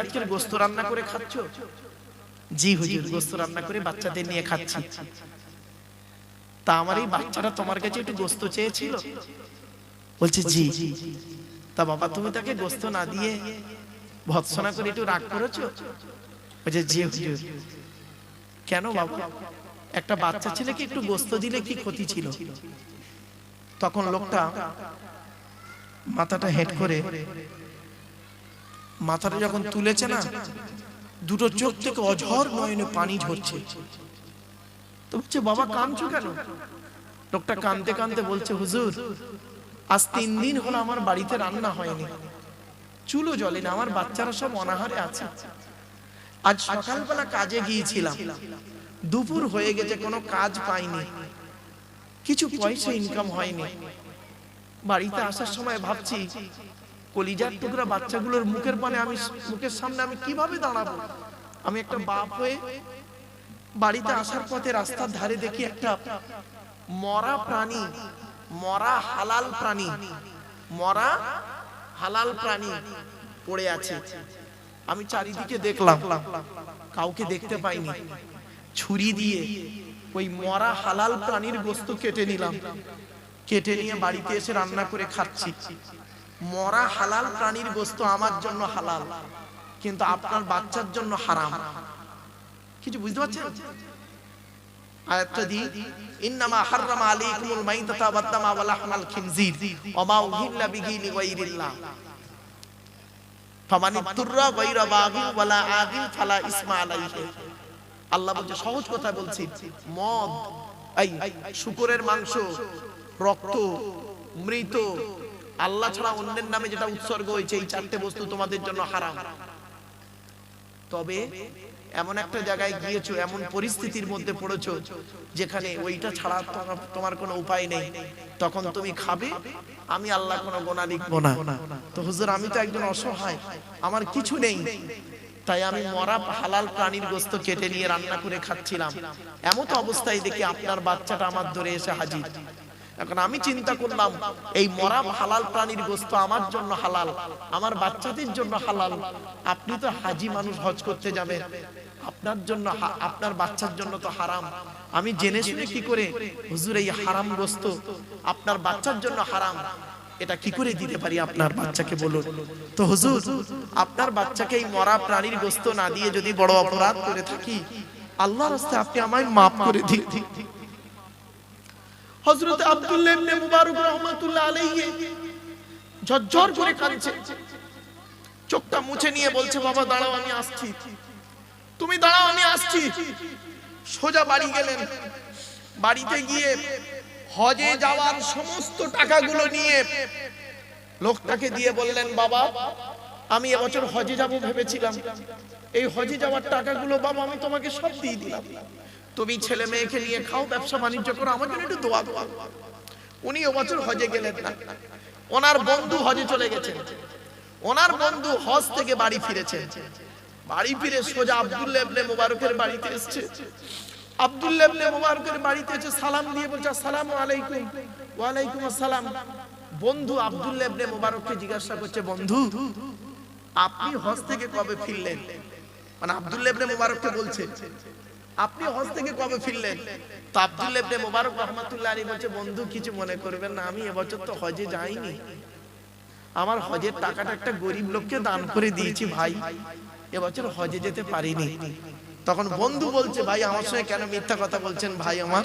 আজকের গোশত রান্না করে খাচ্ছো? জি হুজুর, গোশত রান্না করে বাচ্চাদের নিয়ে খাচ্ছি। তা আমার এই বাচ্চাটা তোমার কাছে একটু গোশত চেয়েছিল? বলছে জি। তা বাবা তুমি তাকে গোশত না দিয়ে ভৎসনা করে একটু রাগ করেছো? বলছে জি হুজুর। কেন বাবা, একটা বাচ্চা ছেলেকে একটু গোশত দিলে কি ক্ষতি ছিল? তখন লোকটা মাথাটা হেঁট করে মাথাটা যখন তুলেছে না, দুটো চোখ থেকে অঝর নয়নে পানি ঝরছে। তো বলছে বাবা কাঁদছো কেন? লোকটা কাঁদতে কাঁদতে বলছে হুজুর, আজ 3 দিন হলো আমার বাড়িতে রান্না হয়নি, চুলো জ্বলে না, আমার বাচ্চারা সব অনাহারে আছে। আজ সকালবেলা কাজে গিয়েছিলাম, দুপুর হয়ে গেছে, কোনো কাজ পাইনি, কিছু পয়সা ইনকাম হয়নি। বাড়িতে আসার সময় ভাবছি কলিজার টুকরা বাচ্চাগুলোর মুখের পানে আমি মুখের সামনে আমি কিভাবে দাঁড়াবো? আমি একটা বাপ হয়ে বাড়িতে আসার পথে রাস্তার ধারে দেখি একটা মরা প্রাণী, মরা হালাল প্রাণী, মরা হালাল প্রাণী পড়ে আছে। আমি চারিদিকে দেখলাম, কাউকে দেখতে পাইনি। ছুরি দিয়ে ওই মরা হালাল প্রাণীর গোশত কেটে নিলাম, কেটে নিয়ে বাড়িতে এসে রান্না করে খাচ্ছি। মরা হালাল প্রাণীর গোশত আমার জন্য হালাল, কিন্তু আপনার বাচ্চার জন্য হারাম। কিছু বুঝতে পারছেন? আয়াতটা দি, ইন্নামা হাররামা আলাইকুমুল মাইতাতা ওয়াদ-দামা ওয়া লাহমাল খিনজির ওয়া মা উহিল্লা বিহি লিগাইরিল্লাহ ফামান ইত্তুররা গায়রা বাগিন ওয়ালা আদিন ফালা ইসমা আলাইহি। আল্লাহ বলছে, সহজ কথা বলছি, মদ, এই শুকরের মাংস, রক্ত, মৃত, আল্লাহ ছাড়া অন্যের নামে যেটা উৎসর্গ হয়েছে, এই 4টে বস্তু তোমাদের জন্য হারাম। তবে এমন একটা জায়গায় গিয়েছো, এমন পরিস্থিতির মধ্যে পড়েছো যেখানে ওইটা ছাড়া তোমার কোনো উপায় নেই, তখন তুমি খাবে, আমি আল্লাহ কোনো গোনা লিখবো না। তো হুজুর আমি তো একজন অসহায়, আমার কিছু নেই, তাই আমি মরা হালাল প্রাণীর গোশত কেটে নিয়ে রান্না করে খাচ্ছিলাম, এমন অবস্থায় দেখি আপনার বাচ্চাটা আমার ধরে এসে হাজির। এখন আমি চিন্তা করলাম, এই মরা হালাল প্রাণীর গোশত আমার জন্য হালাল, আমার বাচ্চাদের জন্য হালাল। আপনি তো হাজি মানুষ, হজ করতে যাবেন, আপনার জন্য, আপনার বাচ্চার জন্য তো হারাম। আমি জেনে শুনে কি করে হুজুর এই হারাম গোশত আপনার বাচ্চার জন্য হারাম, এটা কি করে দিতে পারি আপনার বাচ্চাকে বলুন? তো হুজুর আপনার বাচ্চাকে এই মরা প্রাণীর গোশত না দিয়ে যদি বড় অপরাধ করে থাকি, আল্লাহর রাস্তায় আপনি আমায় মাফ করে দিন। হযরত আব্দুল্লাহ ইবনে মুবারক রাহমাতুল্লাহ আলাইহি ঝরঝর করে কাঁদছে, চোখটা মুছে নিয়ে বলছে বাবা দাঁড়াও আমি আসছি, তুমি দাঁড়াও আমি আসছি। সোজা বাড়ি গেলেন, বাড়িতে গিয়ে হজে যাওয়ার সমস্ত টাকাগুলো নিয়ে লোকটাকে দিয়ে বললেন বাবা আমি এবছর হজে যাব ভেবেছিলাম, এই হজে যাওয়ার টাকাগুলো বাবা আমি তোমাকে সব দিয়ে দিলাম, তুমি ছেলে মেয়েকে নিয়ে খাও, ব্যবসা বাণিজ্য করো, আমার জন্য একটু দোয়া করো। উনি এবছর হজে গেলেন না, ওনার বন্ধু হজে চলে গেছেন, ওনার বন্ধু হজ থেকে বাড়ি ফিরেছেন, বাড়ি ফিরে সোজা আব্দুল্লাহ ইবনে মুবারকের বাড়িতে এসেছে। আব্দুল্লাহ ইবনে মুবারকের বাড়িতে এসে সালাম দিয়ে বলছে আসসালামু আলাইকুম। ওয়া আলাইকুম আসসালাম। বন্ধু আব্দুল্লাহ ইবনে মুবারককে জিজ্ঞাসা করছে, বন্ধু আপনি হজ থেকে কবে ফিরলেন? মানে আব্দুল্লাহ ইবনে মুবারককে বলছে আপনি হজ থেকে কবে ফিরলেন? তো আব্দুল্লাহ ইবনে মুবারক রাহমাতুল্লাহ আলাইহি বলছে, বন্ধু কিছু মনে করবেন না, আমি এবছর তো হজে যাইনি, আমার হজের টাকাটা একটা গরিব লোককে দান করে দিয়েছি ভাই, এবছর হজে যেতে পারিনি। তখন বন্ধু বলছে, ভাই আমার সঙ্গে কেন মিথ্যা কথা বলছেন ভাই আমার?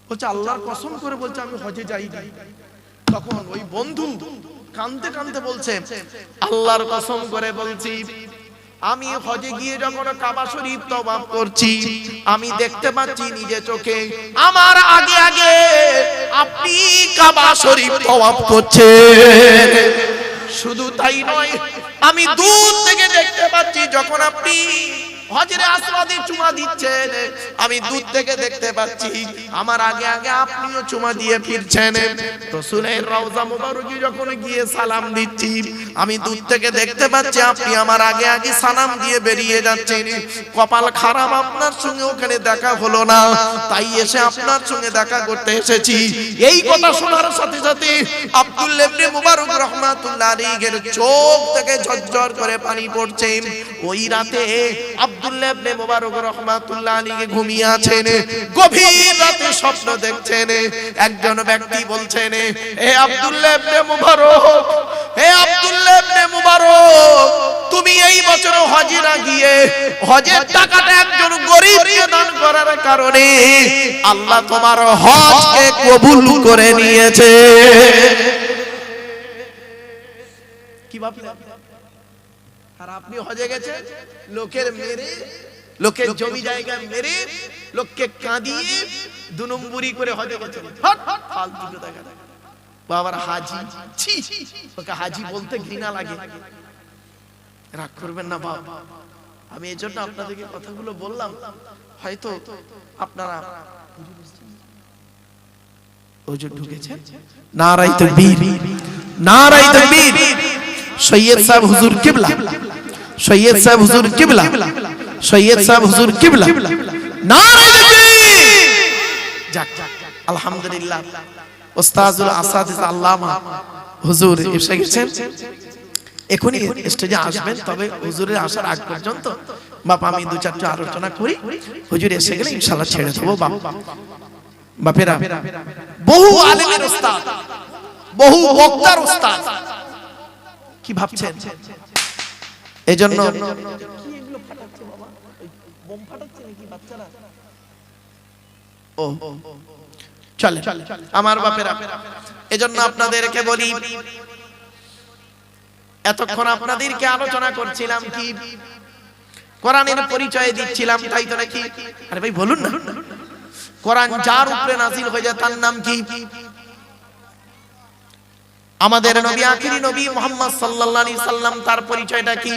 বলছে আল্লাহর কসম করে বলছে আমি হজে যাইনি। তখন ওই বন্ধু কাঁদতে কাঁদতে বলছে, আল্লাহর কসম করে বলছি আমি হজে গিয়ে যখন কাবা শরীফ তওয়াফ করছি, আমি দেখতে পাচ্ছি নিজে চোখে আমার আগে আগে আপনি কাবা শরীফ তওয়াফ করছেন। শুধু তাই নয়, আমি দূর থেকে দেখতে পাচ্ছি যখন আপনি হজরে আসওয়াদে চুমা দিচ্ছেন, আমি দূর থেকে দেখতে পাচ্ছি আমার আগে আগে আপনিও চুমা দিয়ে ফিরছেন। রাসূলের রওজা মুবারকে যখন গিয়ে সালাম দিচ্ছি, আমি দূর থেকে দেখতে পাচ্ছি আপনি আমার আগে আগে সালাম দিয়ে বেরিয়ে যাচ্ছেন। কপাল খারাপ, আপনার সঙ্গে ওখানে দেখা হলো না, তাই এসে আপনার সঙ্গে দেখা করতে এসেছি। এই কথা শোনার সাথে সাথে আব্দুল্লাহ ইবনে মুবারক রাহমাতুল্লাহ আলাইহির চোখ থেকে ঝরঝর করে পানি পড়ছে। ওই রাতে আব্দুল্লাহ ইবনে মুবারক রাহমাতুল্লাহ আলাইহি ঘুমিয়ে আছেন, গভীর রাতে স্বপ্ন দেখছেন। একজন ব্যক্তি বলছেন, হে আব্দুল্লাহ ইবনে মুবারক, হে আব্দুল্লাহ ইবনে মুবারক, তুমি এই বছর হজে না গিয়ে হজের টাকাটা একজন গরীবকে দান করার কারণে আল্লাহ তোমার হজকে কবুল করে নিয়েছে। কি ভাবলেন? আর আপনি হজে গেছেন, লোকের মেরে, লোকের জমি জায়গা মেরে, লোককে কাঁদিয়ে 2 নম্বরি করে হজে গেছেন। ফালতু কথা। বাবার হাজি, ছি, ওকে হাজি বলতে ঘৃণা লাগে। রাগ করবেন না বাবা, আমি এই জন্য আপনাদেরকে কথাগুলো বললাম, হয়তো আপনারা ওজোর ঢুকেছেন। নারায়ে তাকবীর, নারায়ে তাকবীর। সৈয়দ সাহেব হুজুর কিবলা, সৈয়দ সাহেব হুজুর কিবলা, সৈয়দ সাহেব হুজুর কিবলা, নারায়ে তাকবীর। যাক, আলহামদুলিল্লাহ। ওস্তাদুল আসাদিস আল্লামা হুজুর এসে গেছেন, এখনই স্টেজে আসবেন। তবে হুজুরের আসার আগ পর্যন্ত বাবা আমি 2-4টা আলোচনা করি, হুজুর এসে গেলে ইনশাআল্লাহ ছেড়ে দেবো। বাপেরা, বহু আলেমের উস্তাদ, বহু বক্তার উস্তাদ, কি ভাবছেন? এজন্য কি এগুলো ফাটাচ্ছে বাবা? বোম ফাটাচ্ছে নাকি বাচ্চারা? ও চলে আমার বাপেরা, এজন্য আপনাদেরকে বলি, এতক্ষণ আপনাদেরকে আলোচনা করছিলাম কি কোরআনের পরিচয় দিচ্ছিলাম, তাই তো নাকি? আরে ভাই বলুন না, কোরআন যার উপরে নাযিল হয়ে যায় তার নাম কি? আমাদের নবী, আখিরি নবী মুহাম্মদ সাল্লাল্লাহু আলাইহি সাল্লাম, তার পরিচয়টা কি?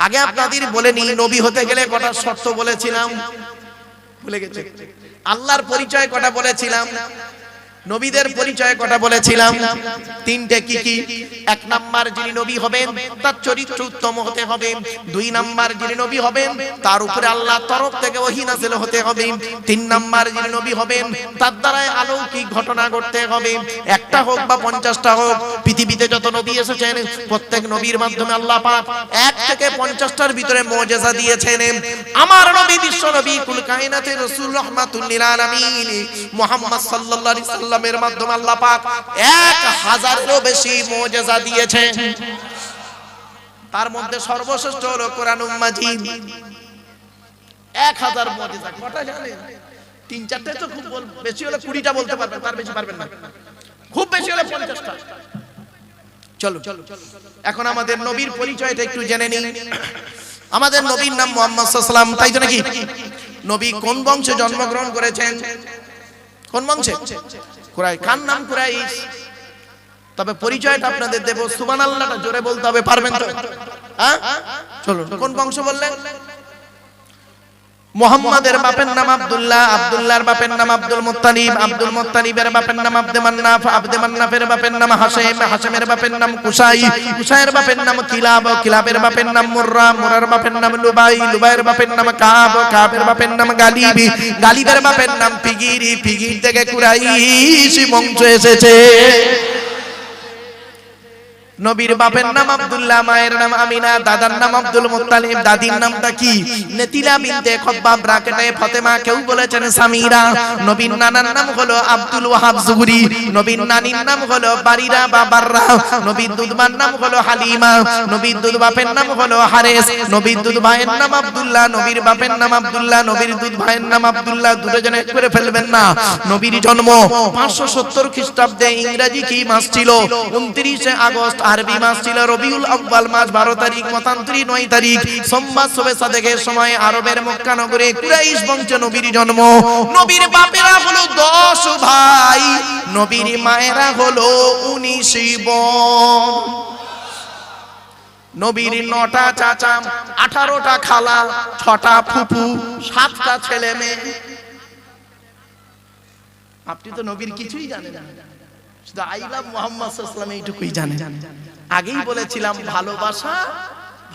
আগে আপনাদের বলে নি, নবী হতে গেলে কটা শর্ত বলেছিলাম, ভুলে গেছে? আল্লাহর পরিচয় কটা বলেছিলাম, নবীদের পরিচয় কটা বলেছিলাম? 3টে। কি কি? 1 নাম্বার, যিনি নবী হবেন তার চরিত্র উত্তম হতে হবে। 2 নাম্বার, যিনি নবী হবেন তার উপরে আল্লাহর তরফ থেকে ওহী নাযিল হতে হবে। 3 নাম্বার, যিনি নবী হবেন তার দ্বারা অলৌকিক ঘটনা ঘটতে হবে, একটা হোক বা 50টা হোক। পৃথিবীতে যত নবী এসেছেন প্রত্যেক নবীর মাধ্যমে আল্লাহ পাক 1 থেকে 50টার ভিতরে মুজিজা দিয়েছেন। আমার নবী, বিশ্ব নবী, কুল কায়নাতের রাসূল রাহমাতুল লিল আলামিন মুহাম্মদ সাল্লাল্লাহু আলাইহি সাল্লাম এর মাধ্যমে আল্লাহ পাক 1000-এরও বেশি মুজিজা দিয়েছেন। তার মধ্যে সর্বশ্রেষ্ঠ হলো কোরআনুল মাজিদ। 1000 মুজিজা কটা জানেন? 3-4টে তো খুব বেশি হলে 20টা বলতে পারবেন, তার বেশি পারবেন না। খুব বেশি হলে 50টা। চলো এখন আমাদের নবীর পরিচয়টা একটু জেনে নিন। আমাদের নবীর নাম মুহাম্মদ সাল্লাল্লাহু আলাইহি সাল্লাম, তাই তো নাকি? নবী কোন বংশে জন্মগ্রহণ করেছেন? কোন বংশে? কুরাইশ। কার নাম কুরাইশ? তবে পরিচয়টা আপনাদের দেব, সুবহানাল্লাহটা জোরে বলতে হবে, পারবেন তো? হ্যাঁ, চলুন। কোন বংশ বললেন? মুহাম্মাদের বাপের নাম আব্দুল্লাহ, আব্দুল্লাহর বাপের নাম আব্দুল মুত্তালিব, আব্দুল মুত্তালিবের বাপের নাম আব্দে মান্নাফ, আব্দে মান্নাফের বাপের নাম হাশিম, হাশিমের বাপের নাম কুসাই, কুসাইয়ের বাপের নাম কিলাব, কিলাবের বাপের নাম মুররা, মুরার বাপের নাম লুবাই, লুবাইয়ের বাপের নাম কাব, কাবের বাপের নাম গালিব, গালিবের বাপের নাম ফিগির, ফিগির থেকে কুরাইশ বংশ এসেছে। নবীর বাপের নাম আব্দুল্লাহ, মায়ের নাম আমিনা, দাদার নাম আব্দুল মুত্তালিব, দাদির নামটা কি? নেতিলা বিনতে খব্বাব, ব্রাকেটে ফাতেমা, কেউ বলেছেন সামিরা। নবীর নানার নাম হলো আব্দুল ওয়াহাব জুহরি, নবীর নানির নাম হলো বারিরা বা বাররা, নবীর দুধমার নাম হলো হালিমা, নবীর দুধ বাপের নাম হলো হারেস, নবীর দুধ ভাইয়ের নাম আব্দুল্লাহ, নবীর বাপের নাম আব্দুল্লাহ, নবীর দুধ ভাইয়ের নাম আব্দুল্লাহ। দুটো জনে করে ফেলবেন না। নবীর জন্ম 570 খ্রিস্টাব্দে। ইংরেজি কি মাস ছিল? 29 আগস্ট। আরবি মাস ছিল রবিউল আউয়াল মাস, 12 তারিখ, মতান্তরে 9 তারিখ, সোমবার শবে সাদেকের সময় আরবের মক্কা নগরে কুরাইশ বংশে নবীর জন্ম। নবীর বাপেরা হলো 10 ভাই, নবীর মায়েরা হলো 19 বোন। নবীর 9টা চাচা, 18টা খালা, 6টা ফুফু, 7টা ছেলে মেয়ে। আপনি তো নবীর কিছুই জানেন না, শুধু আই লাভ মুহাম্মদ সাল্লাল্লাহু আলাইহি ওয়াসাল্লাম এইটুকুই জানেন। আগেই বলেছিলাম ভালোবাসা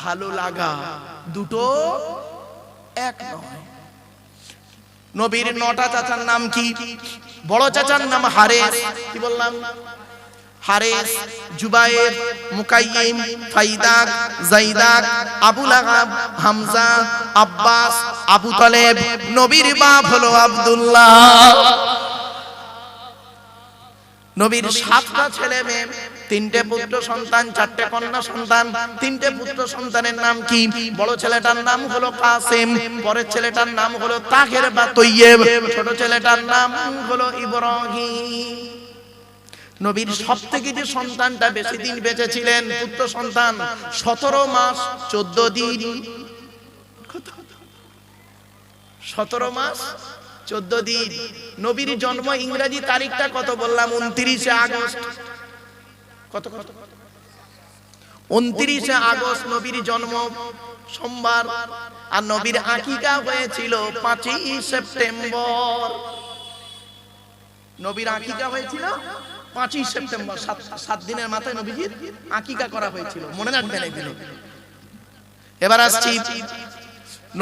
ভালো লাগা দুটো এক নয়। নবীর 9টা চাচার নাম কি? বড় চাচার নাম হারেস, কি বললাম? হারেস, জুবায়ের, মুকাইয়িম, ফাইদাক, জাইদাক, আবু লাহাব, হামজা, আব্বাস, আবু তালেব। নবীর বাপ হলো আব্দুল্লাহ। নবীর 7টা ছেলে মেয়ে, 3টে পুত্র সন্তান, 4টে কন্যা সন্তান। 3টে পুত্র সন্তানের নাম কি? বড় ছেলেটার নাম হলো কাসেম, পরের ছেলেটার নাম হলো তাহের বা তৈয়ব, ছোট ছেলেটার নাম হলো ইব্রাহিম। নবীর সবথেকে যে সন্তানটা বেশি দিন বেঁচে ছিলেন পুত্র সন্তান, 17 মাস 14 দিন। 17 মাস 14 দিন। নবীর জন্ম ইংরেজি তারিখটা কত বললাম? 29 আগস্ট। কত কত? 29 আগস্ট নবীর জন্ম, সোমবার। আর নবীর আকিকা হয়েছিল 5 সেপ্টেম্বর। নবীর আকিকা হয়েছিল 5 সেপ্টেম্বর। 7 দিনের মাথায় নবীজির আকিকা করা হয়েছিল, মনে রাখবেন এগুলো। এবার আসছি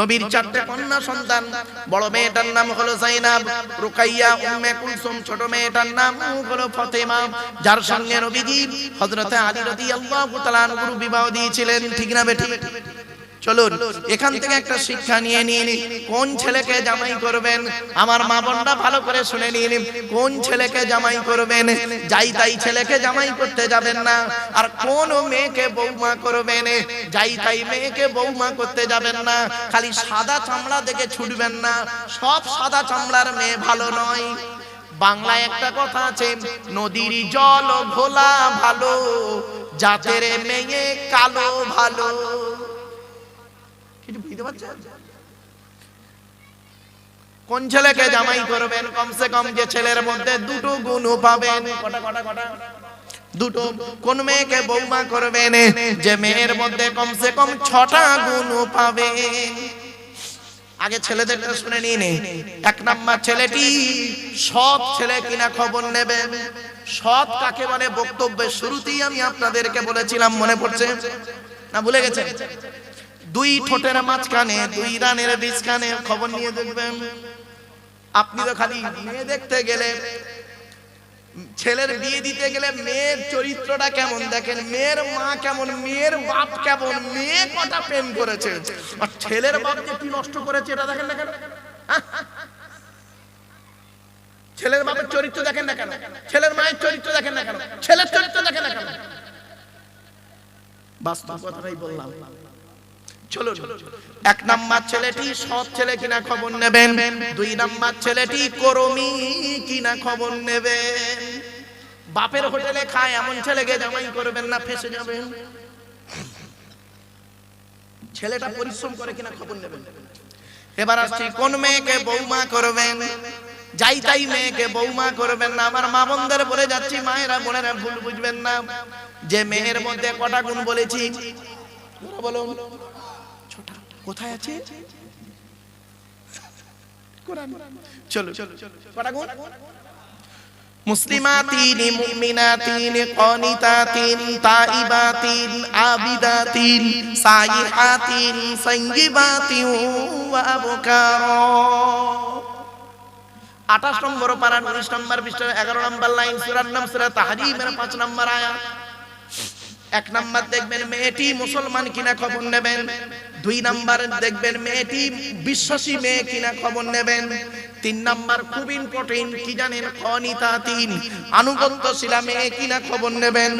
নবীর 4টে কন্যা সন্তান। বড় মেয়েটার নাম হলো জাইনাব, রুকাইয়া, উম্মে কুলসুম। ছোট মেয়েটার নাম হলো ফাতেমা, যার সঙ্গে নবীজি হযরতে আলী রাদিয়াল্লাহু তাআলা আনহু বিবাহ দিয়েছিলেন। ঠিক না বেঠিক? চলুন এখান থেকে একটা শিক্ষা নিয়ে নিন। কোন ছেলেকে জামাই করবেন? আমার মা বোনরা ভালো করে শুনে নিন। কোন ছেলেকে জামাই করবেন? যাই তাই ছেলেকে জামাই করতে যাবেন না। আর কোন মেয়েকে বৌমা করবেন? যাই তাই মেয়েকে বৌমা করতে যাবেন না। খালি সাদা চামড়া দেখে ছুটবেন না, সব সাদা চামড়ার মেয়ে ভালো নয়। বাংলায় একটা কথা আছে, নদীর জল ঘোলা ভালো, জাতের মেয়ে কালো ভালো। কোন ছেলেকে জামাই করবেন? কমসে কম যে ছেলের মধ্যে 2টো গুণ পাবেন। কটা কটা কটা? 2টো। কোন মেয়েকে বৌমা করবেন? যে মেয়ের মধ্যে কমসে কম 6টা গুণ পাবেন। আগে ছেলেদেরটা শুনে নিন। 1 নাম্বার ছেলেটি সৎ ছেলে কিনা খবর নেবেন। সৎ কাকে বলে? বক্তব্যের শুরুতেই আমি আপনাদেরকে বলেছিলাম, মনে পড়ছে না? ভুলে গেছেন? 2 ঠোঁটের মাঝখানে 2 রানের বীজখানে খবর নিয়ে দেখবেন। আপনি তো খালি মেয়ে দেখতে গেলে, ছেলের বিয়ে দিতে গেলে মেয়ের চরিত্রটা কেমন দেখেন, মেয়ের মা কেমন, মেয়ের বাপ কেমন, মেয়ে কটা প্রেম করেছে, আর ছেলের বাপ যে কি নষ্ট করেছে এটা দেখেন না কেন? ছেলের বাপের চরিত্র দেখেন না কেন? ছেলের মায়ের চরিত্র দেখেন না কেন? ছেলের চরিত্র দেখেন না কেন? বাস্তব কথাই বললাম। চলুন 1 নাম্বার ছেলেটি সৎ ছেলে কিনা খবর নেবেন। 2 নাম্বার ছেলেটি কর্মী কিনা খবর নেবেন। বাপের হোটেলে খায় এমন ছেলেকে জামাই করবেন না, ফেসে যাবেন। ছেলেটা পরিশ্রম করে কিনা খবর নেবেন। এবার আসছি কোন মেয়েকে বৌমা করবেন? যাই তাই মেয়েকে বৌমা করবেন না। আমার মা বোনদের বলে যাচ্ছি, মায়েরা বোনেরা ভুল বুঝবেন না। যে মেয়ের মধ্যে কটা গুণ বলেছি? বলো কোথায় আছে? চলো কটা গুণ? মুসলিমাতিন, মুমিনাতিন, কানিতাতিন, তাইবাতিন, আবিদাতিন, সাইহাতিন, সাইয়্যিবাতিন ওয়া আবকার। 28 নম্বর পারা 19 নম্বর পৃষ্ঠা 11 নম্বর লাইন, সূরার নাম সূরা তাহরীমের 5 নম্বর আয়াত। 1 নাম্বার দেখবেন মেয়েটি মুসলমান কিনা খবর নেবেন। 2 নাম্বার দেখবেন মেয়েটি বিশ্বাসী মেয়ে কিনা খবর নেবেন। 3 নাম্বার খুব ইম্পর্টেন্ট কি জানেন? কানিতাতিন, আনুগত্যশীলা মেয়ে কিনা খবর নেবেন।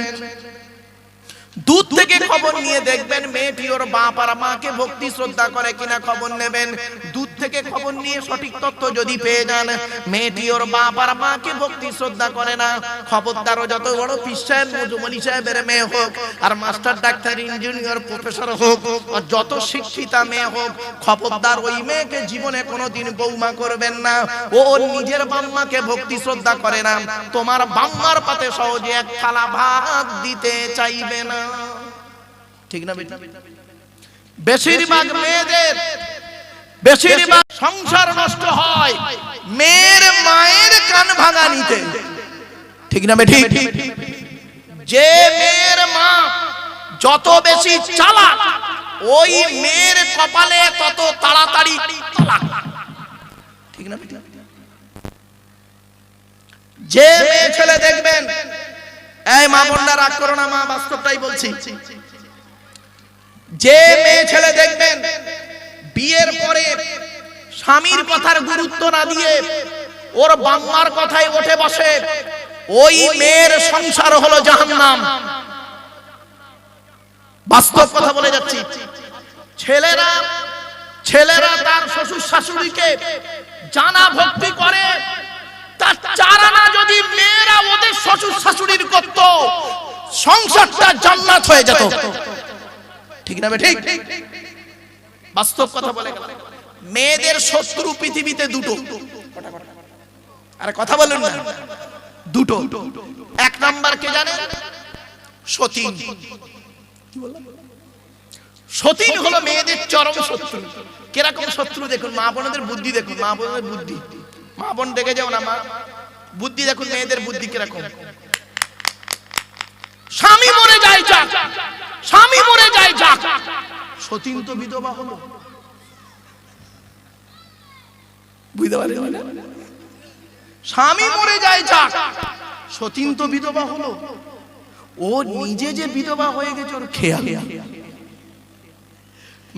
दूध থেকে খবর নিয়ে দেখবেন মেয়েটি ওর বাপ আর মাকে ভক্তি শ্রদ্ধা করে কিনা খবর নেবেন। দুধ থেকে খবর নিয়ে সঠিক তথ্য যদি পেয়ে যান মেয়েটি ওর বাপ আর মাকে ভক্তি শ্রদ্ধা করে না, খবরদার যত বড় পীর সাহেব মজুমলি সাহেবের মেয়ে হোক আর মাস্টার ডাক্তার ইঞ্জিনিয়ার প্রফেসর হোক আর যত শিক্ষিতা মেয়ে হোক, খবরদার ওই মেয়েকে জীবনে কোনোদিন বৌমা করবেন না। ও ওর নিজের বাম্মাকে ভক্তি শ্রদ্ধা করে না, তোমার বাম্মার পাতে সহজে এক থালা ভাত দিতে চাইবে না। ঠিক না বেটা? বেশিরভাগ মেয়েদের বেশিরভাগ সংসার নষ্ট হয় মেয়ের মায়ের কান ভাঙা নিতে, ঠিক না বেটি? যে মেয়ের মা যত বেশি চালাক ওই মেয়ের কপালে তত তাড়াতাড়ি তালাক, ঠিক না বেটি? যে মেয়ে ছেলে দেখবেন, এই মা বোনরা রাগ করো না, মা বাস্তবটাই বলছি, যে মেয়ে ছেলে দেখবেন বিয়ের পরে স্বামীর কথার গুরুত্ব না দিয়ে ওর বাম্মার কথায় উঠে বসে, ওই মেয়ের সংসার হলো জাহান্নাম। বাস্তব কথা বলে যাচ্ছি। ছেলেরা তার শ্বশুর শাশুড়িকে জানা ভক্তি করে, তার চারানা যদি মেয়েরা ওদের শ্বশুর শাশুড়ির করত, সংসারটা জান্নাত হয়ে যেত, ঠিক না ঠিক? বাস্তব কথা বলে গেল। মেয়েদের শত্রু পৃথিবীতে দুটো, আরে কথা বলুন না, দুটো। এক নাম্বার কে জানেন? সতীন। সতীন হলো মেয়েদের চরম শত্রু। কিরকম শত্রু দেখুন, মা বোনদের বুদ্ধি দেখুন, মা বোনদের বুদ্ধি, মা বোন দেখে যাও না, মা বুদ্ধি দেখুন, মেয়েদের বুদ্ধি কিরকম। স্বামী মরে যায় যাক, স্বামী মরে যায় যাক, সতীন তো বিধবা হলো, বুঝতে পারলেন? স্বামী মরে যায় যাক, সতীন তো বিধবা হলো, ও নিজে যে বিধবা হয়ে গেছে ওর খেয়াল।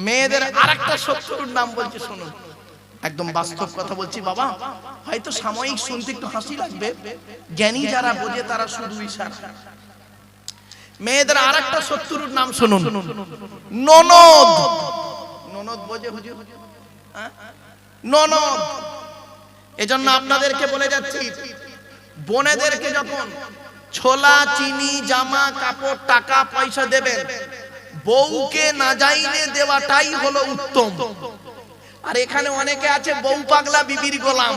মেয়েদের আরেকটা শত্রুর নাম বলছি, শুনুন, একদম বাস্তব কথা বলছি বাবা, হয়তো সাময়িক শুনতে একটু হাসি লাগবে, জ্ঞানী যারা বোঝে তারা শুধু ইশারা। মেয়েদের আরেকটা শত্রুর নাম শুনুন, ননদ। ননদ বোঝে হুজুর? ননদ। এজন্য আপনাদেরকে বলে যাচ্ছি, বোনেদেরকে যখন ছোলা, চিনি, জামা কাপড়, টাকা পয়সা দেবেন, বউকে না যাইনে দেওয়াটাই হলো উত্তম। আর এখানে অনেকে আছে বউ পাগলা বিবির গোলাম,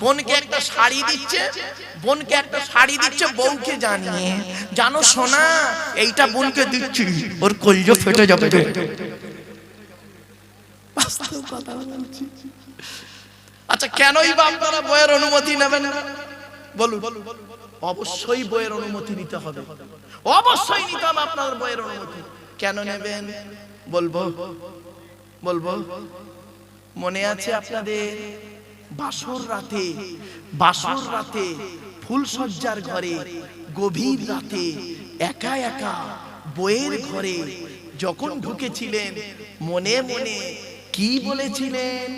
বোনকে একটা শাড়ি দিচ্ছে, বোনকে একটা শাড়ি দিচ্ছে বউকে জানিয়ে, জানো সোনা এইটা বোনকে দিচ্ছি, ওর কলিজা ফেটে যাবে। আচ্ছা কেনই বা আপনারা বইয়ের অনুমতি নেবেন না বলুন? অবশ্যই বইয়ের অনুমতি নিতে হবে, অবশ্যই নিতে হবে আপনাদের বইয়ের অনুমতি। কেন নেবেন বলবো? মনে আছে আপনাদের বাসর রাতে ফুলসজ্জার ঘরে গভীর রাতে একা একা বইয়ের ঘরে যখন ঢুকেছিলেন, মনে মনে কি বলেছিলেন?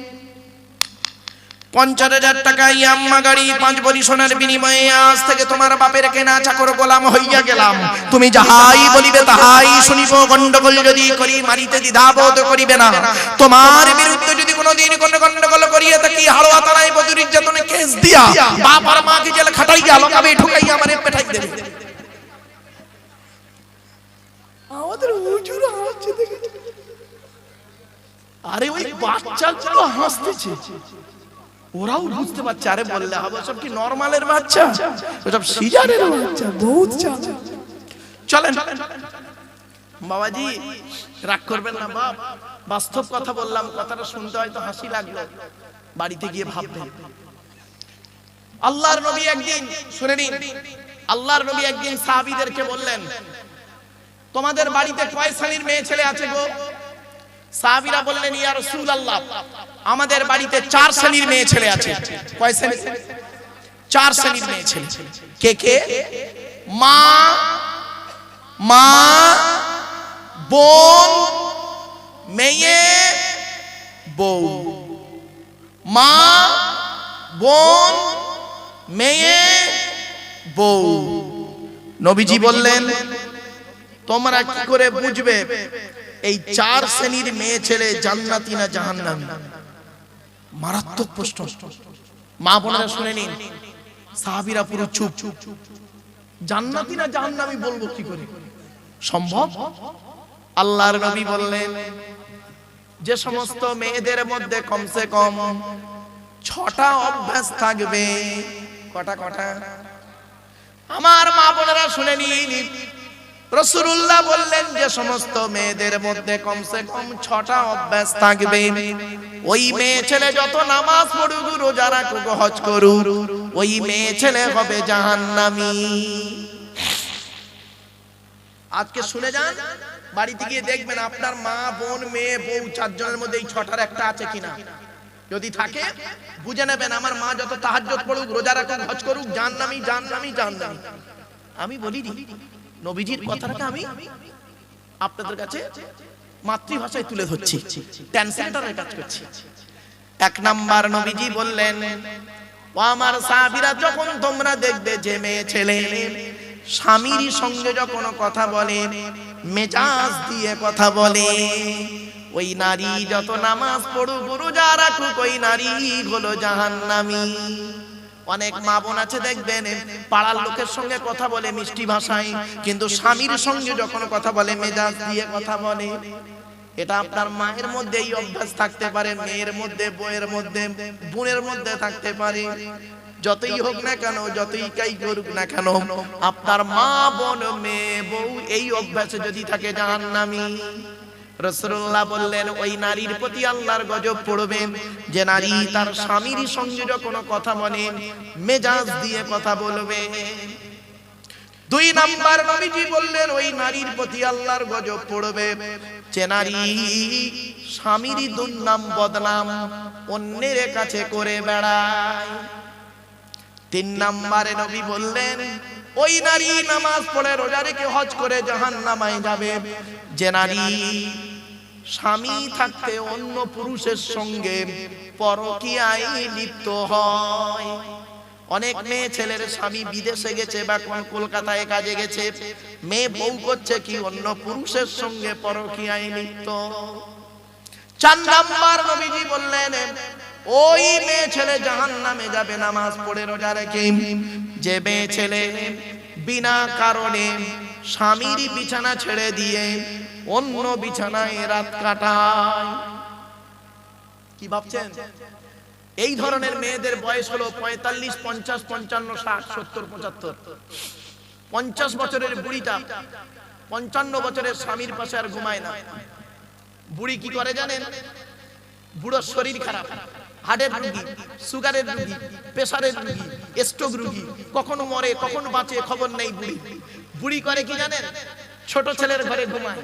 50,000 টাকা ইয়াম্মা গাড়ি 5 ভরি সোনার বিনিময়ে আজ থেকে তোমার বাপের কেনা চাকর গোলাম হইয়া গেলাম, তুমি যাহাই বলিবে তাহাই শুনিব, গন্ডগোল যদি করি মারিতে দ্বিধাবোধ করিবে না, তোমার বিরুদ্ধে যদি কোনোদিন কোনো গন্ডগোল করিয়া থাকি হাড়োয়া থানায় বধূ নির্যাতনে কেস দিয়া বাপ আর মাকে জেল খাটাইয়া লকাবে ঢুকাইয়া আমারে পেটাই দেবে। আমাদের হুজুর হাসছে দেখে, আরে ওই বাচ্চাগুলো হাসতেছে, ওরাও বুঝতে পারছে, আরে বললে হবে সব কি নরমালের বাচ্চা, সব সিজারের বাচ্চা, বহুত চাচা। চলেন বাবাজি, রাগ করবেন না বাপ, বাস্তব কথা বললাম, কথাটা শুনতে হয়তো হাসি লাগলো, বাড়িতে গিয়ে ভাববেন। আল্লাহর নবী একদিন, শুনে নিন, আল্লাহর নবী একদিন সাহাবীদেরকে বললেন, তোমাদের বাড়িতে কয় শ্রেণীর মেয়ে ছেলে আছে গো? সাহাবীরা বললেন, ইয়া রাসূলুল্লাহ, আমাদের বাড়িতে 4 শ্রেণীর মেয়ে ছেলে আছে। কয় শ্রেণী? 4 শ্রেণীর মেয়ে ছেলে। কে কে? মা, বোন, মেয়ে, বউ। মা, বোন, মেয়ে, বউ। নবীজি বললেন, তোমরা কি করে বুঝবে এই 4 শ্রেণীর মেয়ে ছেলে জান্নাতি না জাহান্নামী? মারাত্মক প্রশ্ন। মা বোনেরা শুনে নিন, সাহাবীরা পুরো চুপ। জান্নাতি না জাহান্নামী বলবো কি করে, সম্ভব? আল্লাহর নবী বললেন, যে সমস্ত মেয়েদের মধ্যে কমসে কম 6টা অভ্যাস থাকবে। কটা? আমার মা বোনেরা শুনে নিন, রাসূলুল্লাহ বললেন যে সমস্ত মেয়েদের মধ্যে কমসে কম 6টা অভ্যাস থাকবে, ওই মেয়ে ছেলে যত নামাজ পড়ুক, রোজা রাখুক, হজ করুক, ওই মেয়ে ছেলে হবে জাহান্নামী। আজকে শুনে যান, বাড়িতে গিয়ে দেখবেন আপনার মা, বোন, মেয়ে, বউ 4 জনের মধ্যে এই 6টার একটা আছে কিনা। যদি থাকে বুঝে নেবেন আমার মা যত তাহাজ্জুদ পড়ুক, রোজা রাখুক, হজ করুক, জাহান্নামী জাহান্নামী জাহান্নামী। আমি বলি নবীজির কথাটা আমি আপনাদের কাছে মাতৃভাষায় তুলে ধরছি, ট্রান্সলেটরের কাজ করছি। 1 নাম্বার নবীজি বললেন, ও আমার সাহাবীরা, যখন তোমরা দেখবে যে মেয়ে ছেলে স্বামীর সঙ্গে যখন কথা বলে, মেজাজ দিয়ে কথা বলে, ওই নারী যত নামাজ পড়ুক, রোজা রাখুক, ওই নারী হলো জাহান্নামী। অনেক মা বোন আছে দেখবেন পাড়ার লোকের সঙ্গে কথা বলে মিষ্টি ভাষায়, কিন্তু স্বামীর সঙ্গে যখন কথা বলে মেজাজ দিয়ে কথা বলে। এটা আপনার মায়ের মধ্যে এই অভ্যাস থাকতে পারে, মেয়ের মধ্যে, বউয়ের মধ্যে, বোনের মধ্যে থাকতে পারে। যতই হোক না কেন, যতই কাই করুক না কেন, আপনার মা, বোন, মেয়ে, বউ এই অভ্যাসে যদি থাকে জাহান্নামী। রাসূলুল্লাহ বললেন, ওই নারীর প্রতি আল্লাহর গজব পড়বে যে নারী তার স্বামীর সঙ্গে যখন কথা বলে মেজাজ দিয়ে কথা বলবে। 2 নাম্বার নবীজি বললেন, ওই নারীর প্রতি আল্লাহর গজব পড়বে যে নারী স্বামীর দুর্নাম বদনাম অন্যের কাছে করে বেড়ায়। 3 নাম্বারে নবী বললেন, ওই নারী নামাজ পড়ে, রোজা রেখে, হজ করে জাহান্নামে যাবে যে নারী স্বামী থাকতে অন্য পুরুষের সঙ্গে পরকীয়ায় লিপ্ত হয়। অনেক মেয়ে ছেলের স্বামী বিদেশে গেছে বা কলকাতায় কাজে গেছে, মেয়ে বউ করছে কি, অন্য পুরুষের সঙ্গে পরকীয়ায় লিপ্ত। 4 নাম্বার নবীজি বললেন, ওই মেয়ে ছেলে জাহান্নামে যাবে নামাজ পড়ে, রোজা রেখে। যে মেয়ে ছেলে বিনা কারণে স্বামীর বিছানা ছেড়ে দিয়ে অন্য বিছানায় রাত কাটায়। কি ভাবছেন? এই ধরনের মেয়েদের বয়স হলো 45, 50, 55, 60, 70, 75। 50 বছরের বুড়িটা 55 বছরের স্বামীর পাশে আর ঘুমায় না। বুড়ি কি করে জানেন? বুড়োর শরীর খারাপ, হার্টের রোগী, সুগারের রোগী, প্রেসারের রোগী, স্ট্রোক রোগী, কখনো মরে কখনো বাঁচে খবর নেই। বুড়ি করে কি জানেন? ছোট ছেলের ঘরে ঘুমায়,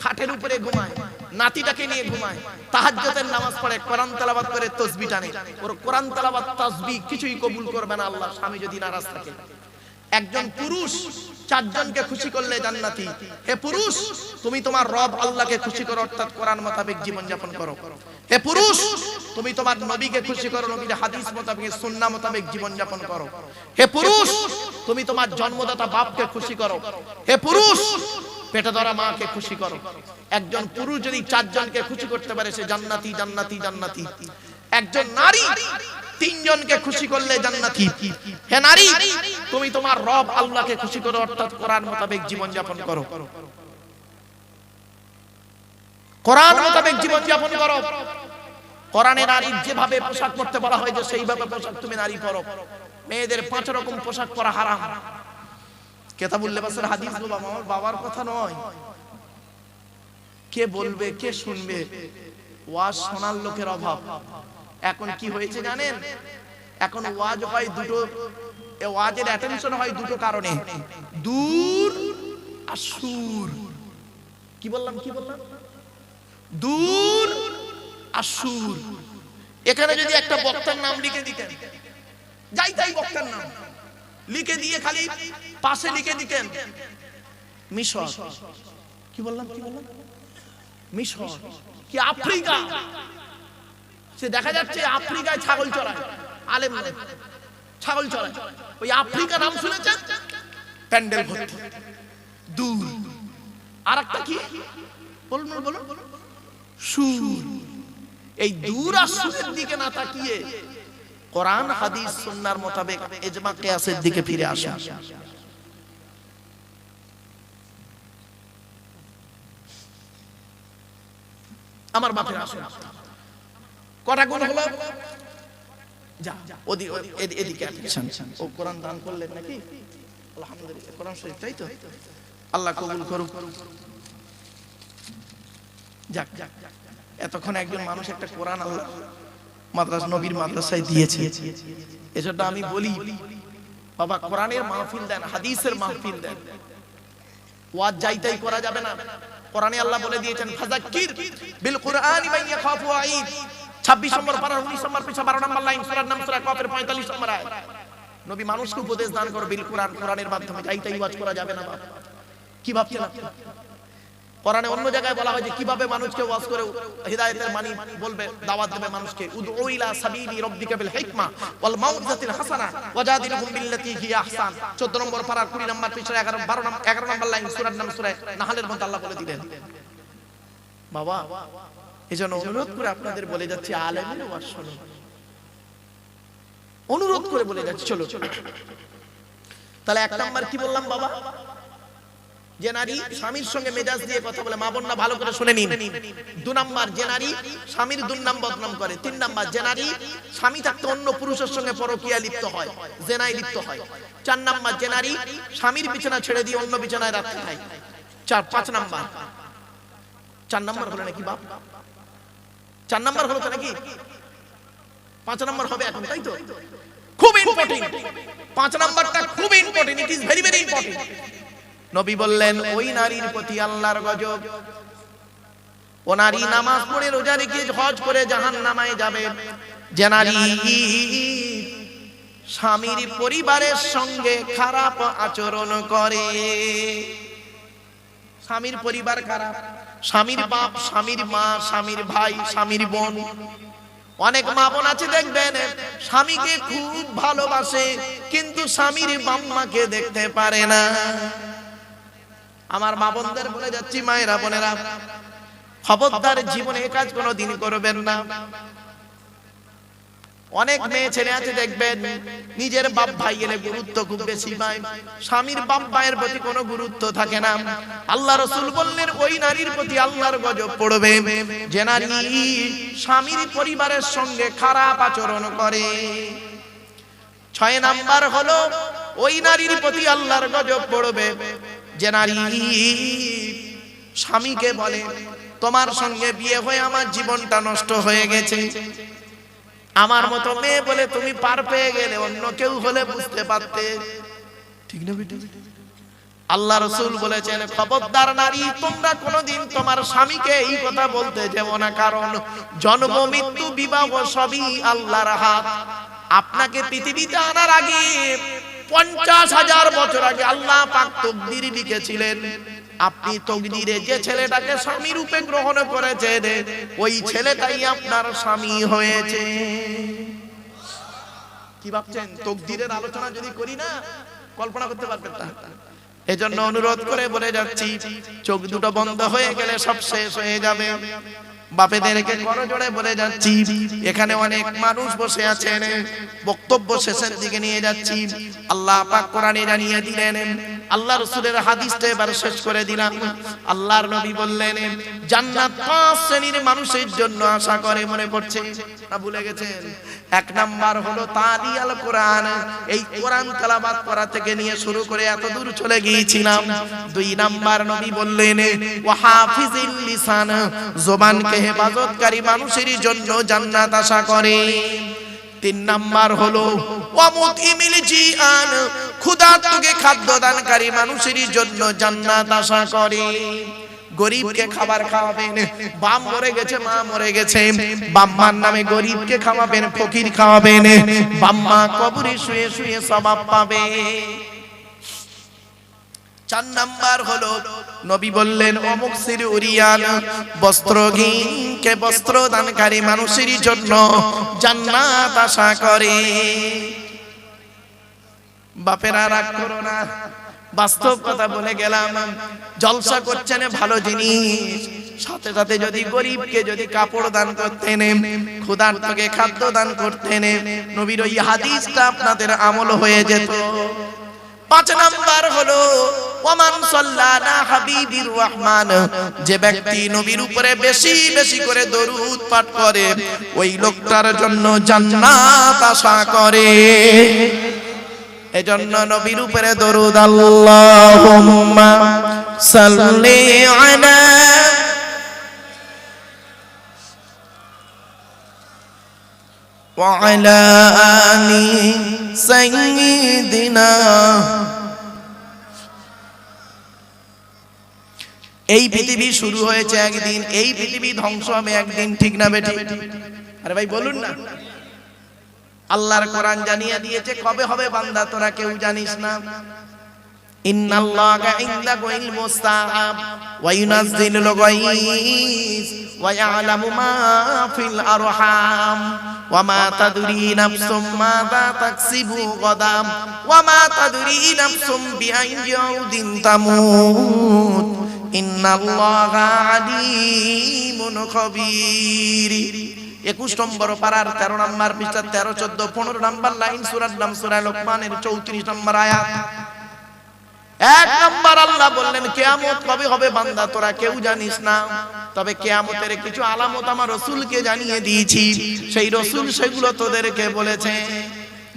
খাটের উপরে ঘুমায়, নাতিটাকে নিয়ে ঘুমায়, তাহাজ্জুদের নামাজ পড়ে, কোরআন তেলাওয়াত করে, তাসবিহ টানে। ওর কোরআন তেলাওয়াত তাসবিহ কিছুই কবুল করবে না আল্লাহ, স্বামী যদি নারাজ থাকে। একজন পুরুষ 4 জনকে খুশি করলে জান্নাতি। হে পুরুষ, তুমি তোমার রব আল্লাহকে খুশি করো, অর্থাৎ কোরআন মোতাবেক জীবন যাপন করো। হে পুরুষ, তুমি তোমার নবীকে খুশি করো, নবীর হাদিস মোতাবেক, সুন্নাহ মোতাবেক জীবন যাপন করো। হে পুরুষ, তুমি তোমার জন্মদাতা বাপকে খুশি করো। হে পুরুষ, পেটে ধরা মাকে খুশি করো। একজন পুরুষ যদি 4 জনকে খুশি করতে পারে, সে জান্নাতি জান্নাতি জান্নাতি। একজন নারী 3 জনকে খুশি করলে জান্নাতি। হে নারী, তুমি তোমার রব আল্লাহকে খুশি করো, অর্থাৎ কোরআন মোতাবেক জীবন যাপন করো। কোরআন মোতাবেক জীবন যাপন করো। কোরআনে নারীর যেভাবে পোশাক পরতে বলা হয়েছে সেইভাবে পোশাক তুমি নারী পরো। মেয়েদের 5 রকম পোশাক পরা হারাম। কিতাবুল লিবাসের হাদিস গুলো আমার বাবার কথা নয়। কে বলবে, কে শুনবে? ওয়াজ শোনার লোকের অভাব। এখন কি হয়েছে জানেন? এখন ওয়াজ হয় দুটো, ওয়াজের অ্যাটেনশন হয় দুটো কারণে, দূর আর সুর। কি বললাম? দূর আর সুর। এখানে যদি একটা বক্তার নাম লিখে দিতেন, যাই তাই বক্তার নাম লিখে দিয়ে খালি পাশে লিখে দিতেন মিশর। কি বললাম? মিশর কি আফ্রিকা? সে দেখা যাচ্ছে আফ্রিকায় ছাগল চড়ায়, আলেম নয়, ছাগল চড়ায়। ওই আফ্রিকা নাম শুনেছেন? প্যান্ডেল ভর্তি। দূর আর একটা কি বলুন? সুর। এই দূর আর সুরের দিকে না তাকিয়ে কোরআন হাদিস সুন্নাহর মোতাবেক ইজমা কিয়াসের দিকে ফিরে আসা। আমার বাপের আসুন, কটা গুণ হলো? যা এদিকে অ্যাটেনশন। ও কোরআন দান করলেন নাকি? আলহামদুলিল্লাহ, কোরআন শরীফ, তাই তো? আল্লাহ কবুল করুক। যাক, এতক্ষণ একজন মানুষ একটা কোরআন আল্লাহ মাদ্রাসা নবীর মাদ্রাসায় দিয়েছে। এজন্য আমি বলি বাবা, কোরআনের মাহফিল দেন, হাদিসের মাহফিল দেন। ওয়াজ যাইতাই করা যাবে না। কোরআনে আল্লাহ বলে দিয়েছেন ফাযাক্কির বিল কুরআনি মান ইয়াখাফু ওয়াঈদ। 26 নম্বর পারা 19 নম্বর পৃষ্ঠা 12 নম্বর লাইন, সূরার নাম সূরা কাফের 45 নম্বর আয়াত। নবী মানুষকে উপদেশ দান করে বিল কুরআন, কোরআনের মাধ্যমে। যাইতাই ওয়াজ করা যাবে না বাবা। কি ভাবছেন আপনি? কোরআনে অন্য জায়গায় বলা হয় যে কিভাবে মানুষকে ওয়াজ করে হিদায়াতের বাণী বলবে, দাওয়াত দেবে মানুষকে। উদউ ইলা সাবিলি রাব্বিকা বিল হিকমা ওয়াল মাউযাতিল হাসানা ওয়াজাদিলহুম বিল্লাতী হিয়া আহসান। 14 নম্বর পারা 20 নম্বর পৃষ্ঠা 11 নম্বর লাইন, সূরার নাম সূরা নাহলের মধ্যে আল্লাহ বলে দিলেন। বাবা, এজন্য অনুরোধ করে আপনাদের বলে যাচ্ছি, আলেমের ওয়াজ শুনুন। অনুরোধ করে বলে যাচ্ছি, চলো। তাহলে এক নাম্বার কি বললাম বাবা? যে নারী স্বামীর সঙ্গে মেজাজ দিয়ে কথা বলে, মা বোনরা ভালো করে শুনে নিন। 2 নাম্বার, যে নারী স্বামীর দুর্নাম বদনাম করে। 3 নাম্বার, যে নারী স্বামী থাকতে অন্য পুরুষের সঙ্গে পরকীয়া লিপ্ত হয়, জেনায় লিপ্ত হয়। 4 নাম্বার, যে নারী স্বামীর বিছানা ছেড়ে দিয়ে অন্য বিছানায় রাত খায়। 5 নাম্বার। 4 নাম্বার হলো নাকি বাপ? 4 নাম্বার হলো তো নাকি? 5 নাম্বার হবে এখন, তাই তো? খুব ইম্পর্টেন্ট 5 নাম্বারটা, খুব important. It is very very important. নবী বললেন ওই নারীর প্রতি আল্লাহর গজব। ও নারী নামাজ পড়ে রোজা রেখে হজ করে জাহান্নামে যাবে। যে নারী স্বামীর পরিবারের সঙ্গে খারাপ আচরণ করে। স্বামীর পরিবার খারাপ, স্বামীর বাপ, স্বামীর মা, স্বামীর ভাই, স্বামীর বোন। অনেক মা বোন আছে দেখবেন স্বামীকে খুব ভালোবাসে, কিন্তু স্বামীর বাম্মাকে দেখতে পারে না। আমার মা বোনদের বলে যাচ্ছি, মায়েরা বোনেরা, খবরদার জীবনে এই কাজ কোনোদিন করবেন না। অনেক মেয়ে ছেলে আছে দেখবেন নিজের বাপ ভাই এলে গুরুত্ব খুব বেশি পায়, স্বামীর বাপ ভাইয়ের প্রতি কোনো গুরুত্ব থাকে না। আল্লাহ রাসূল বললেন ওই নারীর প্রতি আল্লাহর গজব পড়বে যে নারী স্বামীর পরিবারের সঙ্গে খারাপ আচরণ করে। 6 নাম্বার হলো ওই নারীর প্রতি আল্লাহর গজব পড়বে যে নারী স্বামীকে বলে তোমার সঙ্গে বিয়ে হয়ে আমার জীবনটা নষ্ট হয়ে গেছে, আমার মতো মেয়ে বলে তুমি পার পেয়ে গেলে, অন্য কেউ হলে বুঝতে পারতে। ঠিক না বেটা? আল্লাহ রাসূল বলেছেন খবরদার নারী, তোমরা কোনোদিন তোমার স্বামীকে এই কথা বলতে যেও না, কারণ জন্ম মৃত্যু বিবাহ সবই আল্লাহর হাত। আপনাকে পৃথিবীতে আনার আগে 50,000 বছর আগে আল্লাহ পাক তাকদীর লিখেছিলেন। আপনি তাকদীরে যে ছেলেটাকে স্বামী রূপে গ্রহণ করেছেন, ওই ছেলেটাই আপনার স্বামী হয়েছে। কি ভাবছেন? তাকদীরের আলোচনা যদি করি না, কল্পনা করতে পারবেন না। এজন্য অনুরোধ করে বলে যাচ্ছি, চোখ দুটো বন্ধ হয়ে গেলে সব শেষ হয়ে যাবে। বাপেদেরকে করজোড়ে বলে যাচ্ছি, এখানে অনেক মানুষ বসে আছেন, বক্তব্য শেষের দিকে নিয়ে যাচ্ছি। আল্লাহ পাক কোরআনে জানিয়ে দিলেন, আল্লাহ রাসূলের হাদিসটা এবার শেষ করে দিলাম। আল্লাহর নবী বললেন জান্নাত 5 শ্রেণীর মানুষের জন্য আশা করে। মনে পড়ছে না? ভুলে গেছেন? 1 নাম্বার হলো তালিয়াল কোরআন, এই কোরআন তেলাওয়াত করা থেকে নিয়ে শুরু করে এত দূর চলে গিয়েছিলাম। 2 নাম্বার নবী বললেন ওয়া হাফিজিল লিসান, জবানকে হেফাজতকারী মানুষের জন্য জান্নাত আশা করে। 3 নাম্বার হলো ওয়া মুতইমিল জিআন, ক্ষুধার্তকে খাদ্য দানকারী মানুষের জন্য জান্নাত আশা করে। গরিবকে খাবার খাওয়াবেন, বাপ মরে গেছে, মা মরে গেছে, বাম্মার নামে গরিবকে খাওয়াবেন, ফকির খাওয়াবেন, বাম্মা কবরে শুয়ে শুয়ে সওয়াব পাবে। 4 নাম্বার হলো নবী বললেন অমুকসির উরিয়ান, বস্ত্রহীনকে বস্ত্র দানকারী মানুষের জন্য জান্নাত আশা করে। বাপেরা রাগ করো না, বাস্তব কথা বলে গেলাম। জলসা করছেন ভালো জিনিস, সাথে সাথে যদি গরিবকে যদি কাপড় দান করতেন, ক্ষুধার্তকে খাদ্য দান করতেন, নবীর ওই হাদিসটা আপনাদের আমল হয়ে যেত। 5 নাম্বার হলো ওমান সাল্লানা হাবিবির রহমান, যে ব্যক্তি নবীর উপরে বেশি বেশি করে দরুদ পাঠ করে, ওই লোকটার জন্য জান্নাত আশা করে। এজন্য নবীর উপরে দরুদ আল্লাহুম্মা সাল্লি আলা ওয়া আলা আলি সাইয়্যিদিনা। এই পৃথিবী শুরু হয়েছে একদিন, এই পৃথিবী ধ্বংস হবে একদিন, ঠিক না বেঠিক? আরে ভাই বলুন না। আল্লাহর কোরআন জানিয়ে দিয়েছে কবে হবে বান্দা, তোরা কেউ জানিস না। ইন্নাল্লাহা ইনদাহু ইলমুস সাআ ওয়া ইউনাজ্জিলুল গায়স ওয়া ইয়ালামু মা ফিল আরহাম ওয়া মা তাদরি নাফসুম মাযা তাকসিবু গাদাম ওয়া মা তাদরি নাফসুম বিআইয়ি আরদিন তামুত ইন্নাল্লাহা আলিমুন খাবীর। 21 নম্বর পারার 13 নম্বর পৃষ্ঠা 13, 14, 15 নম্বর লাইন, সূরার নাম সূরা লোকমানের 34 নম্বর আয়াত। 1 নম্বর আল্লাহ বললেন কিয়ামত কবে হবে বান্দা তোরা কেউ জানিস না, তবে কিয়ামতের কিছু আলামত আমার রাসূলকে জানিয়ে দিয়েছি, সেই রাসূল সেগুলো তোদেরকে বলেছে।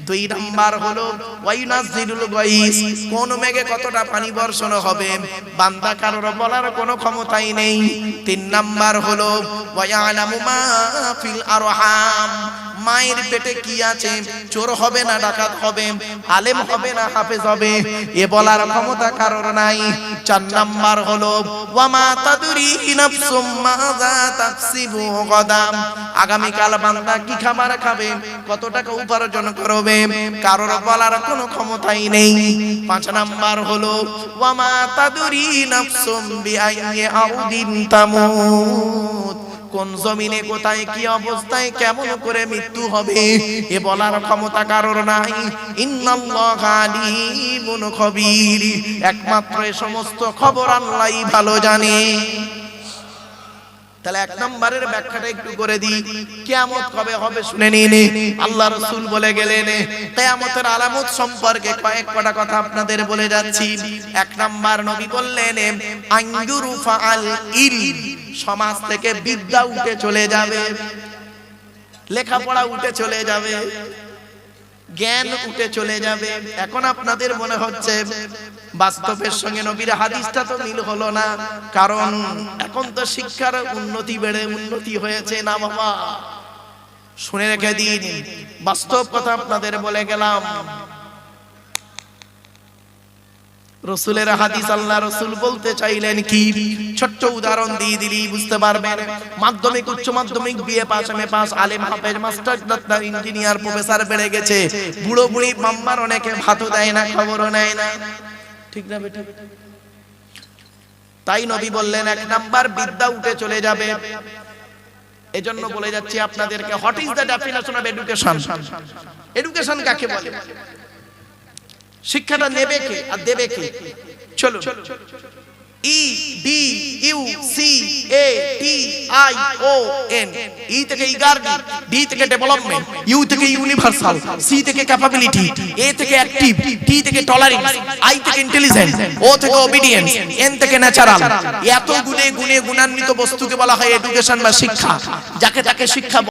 2 নম্বর হলো ওয়াইনাজিলুল গায়স, কোন মেঘে কতটা পানি বর্ষণ হবে বান্দা কারোর বলার কোনো ক্ষমতাই নেই। 3 নম্বর হলো ওয়ায়ালামু মা ফিল আরহাম, মায়ের পেটে কি আছে, চোর হবে না ডাকাত হবে, আলেম হবে না হাফেজ হবে, এ বলার ক্ষমতা কারোর নাই। 4 নম্বর হলো ওয়ামা তাদরি নাফসুম মাযা তাকসিবু গাদাম, আগামী কাল বান্দা কি খাবার খাবে, কত টাকা উপার্জন করবে, কারোর বলার কোনো ক্ষমতাই নেই। 5 নম্বর হলো ওয়ামা তাদরি নাফসুম বিআইয়ি আরদিন তামুত, কোন জমিনে কোথায় কি অবস্থায় কেমন করে মৃত্যু হবে এ বলার ক্ষমতা কারোর নাই। ইন্নাল্লাহা আলিমুন খাবীর, একমাত্র এই সমস্ত খবর আল্লাহই ভালো জানে। তাহলে 1 নম্বরের ব্যাখ্যাটা একটু করে দিই, কিয়ামত কবে হবে শুনে নিন। আল্লাহ রাসূল বলে গেলেন কিয়ামতের আলামত সম্পর্কে কয়েকটা কথা আপনাদের বলে যাচ্ছি। 1 নম্বর নবী বললেন আইয়ুরু ফাআল ইলম, সমাজ থেকে বিদ্যা উঠে চলে যাবে, লেখাপড়া উঠে চলে যাবে, জ্ঞান উঠে চলে যাবে। এখন আপনাদের মনে হচ্ছে বাস্তবের সঙ্গে নবীর হাদিসটা তো মিল হলো না, কারণ এখন তো শিক্ষার উন্নতি হয়েছে না বাবা। শুনে রেখে দিন, বাস্তব কথা আপনাদের বলে গেলাম। রাসূলের হাদিস, আল্লাহ রাসূল বলতে চাইলেন কি, ছোট্ট উদাহরণ দিয়ে দিলি বুঝতে পারবেন। মাধ্যমিক, উচ্চ মাধ্যমিক, বিএ পাস, এমএ পাস, আলেম হাফেজ, মাস্টার, ডাক্তার, ইঞ্জিনিয়ার, প্রফেসর বেড়ে গেছে, বুড়ো বুড়ি মাম্মার অনেকে ভাতও দেয় না, খবরও নেয় না, ঠিক না বেটা? তাই নবী বললেন 1 নাম্বার বিদ্যা উঠে চলে যাবে। এজন্য বলে যাচ্ছি আপনাদেরকে, what is the definition of education? Education কাকে বলে? শিক্ষাটা নেবে কে আর দেবে কে? চলো, E D U C A T I O N, E থেকে ইগার্ডি, ডি থেকে ডেভেলপমেন্ট, ইউ থেকে ইউনিভার্সাল, সি থেকে ক্যাপাবিলিটি, এ থেকে অ্যাক্টিভ, টি থেকে টলারেন্স, আই থেকে ইন্টেলিজেন্স, ও থেকে ওবিডিয়েন্স, এন থেকে ন্যাচারাল। এত গুণে গুণে গুণান্বিত বস্তুকে বলা হয় এডুকেশন বা শিক্ষা। যাকে তাকে শিক্ষা